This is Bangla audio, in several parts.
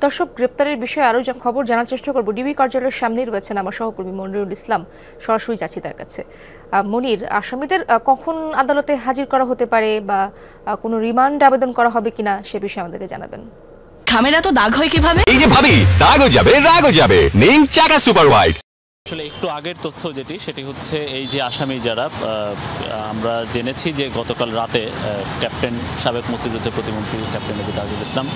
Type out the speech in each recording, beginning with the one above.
দর্শক, গ্রেপ্তারের বিষয়ে আরও খবর জানার চেষ্টা করব। ডিবি কার্যালয়ের সামনেই রয়েছেন আমার সহকর্মী মনিরুল ইসলাম। সরাসরি যাচ্ছি তার কাছে। মনির, আসামিদের কখন আদালতে হাজির করা হতে পারে বা কোনো রিমান্ড আবেদন করা হবে কিনা সে বিষয়ে আমাদেরকে জানাবেন। খামেরা তো দাগ হয় কিভাবে? এই যে ভাবি, দাগও যাবে রাগও যাবে। নিন চাকা সুপার হোয়াইট। আসলে একটু আগের তথ্য সেটি হচ্ছে এই যে আসামি যারা আমরা জেনেছি যে গতকাল রাতে ক্যাপ্টেন সাবেক মুক্তিযুদ্ধের প্রতিমন্ত্রী ক্যাপ্টেন নবী তাজুল ইসলাম,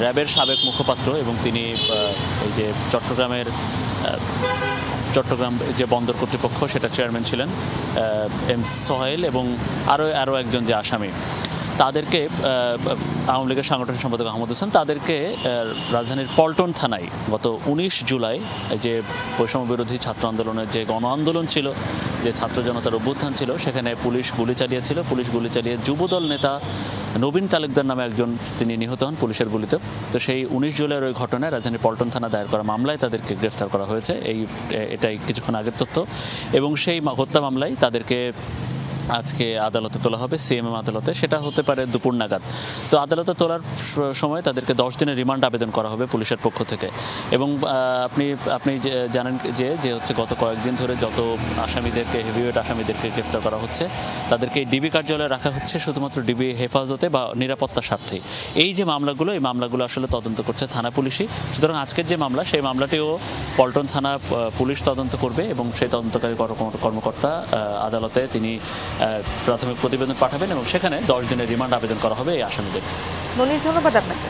র্যাবের সাবেক মুখপাত্র এবং তিনি এই যে চট্টগ্রাম যে বন্দর কর্তৃপক্ষ সেটা চেয়ারম্যান ছিলেন এম সোহেল এবং আরও একজন যে আসামি, তাদেরকে আওয়ামী লীগের সাংগঠনিক সম্পাদক আহমদ হোসেন তাদেরকে রাজধানীর পল্টন থানায় গত 19 জুলাই যে বৈষম্য বিরোধী ছাত্র আন্দোলনের যে গণ আন্দোলন ছিল, যে ছাত্র জনতার অভ্যুত্থান ছিল, সেখানে পুলিশ গুলি চালিয়েছিল। পুলিশ গুলি চালিয়ে যুবদল নেতা নবীন তালুকদার নামে একজন তিনি নিহত হন পুলিশের গুলিতে। তো সেই 19 জুলাইয়ের ওই ঘটনায় রাজধানীর পল্টন থানা দায়ের করা মামলায় তাদেরকে গ্রেফতার করা হয়েছে। এটাই কিছুক্ষণ আগের তথ্য। এবং সেই হত্যা মামলায় তাদেরকে আজকে আদালতে তোলা হবে, সিএমএম আদালতে। সেটা হতে পারে দুপুর নাগাদ। তো আদালতে তোলার সময় তাদেরকে 10 দিনের রিমান্ড আবেদন করা হবে পুলিশের পক্ষ থেকে। এবং আপনি জানেন যে হচ্ছে গত কয়েকদিন ধরে যত আসামিদেরকে, হেভিওয়েট আসামিদেরকে গ্রেফতার করা হচ্ছে, তাদেরকে ডিবি কার্যালয়ে রাখা হচ্ছে শুধুমাত্র ডিবি হেফাজতে বা নিরাপত্তার স্বার্থে। এই যে মামলাগুলো আসলে তদন্ত করছে থানা পুলিশই। সুতরাং আজকের যে মামলা, সেই মামলাটিও পল্টন থানা পুলিশ তদন্ত করবে এবং সেই তদন্তকারী কর্মকর্তা আদালতে তিনি প্রাথমিক প্রতিবেদন পাঠাবেন এবং সেখানে 10 দিনের রিমান্ড আবেদন করা হবে এই আসামিদের। মনির, ধন্যবাদ আপনাকে।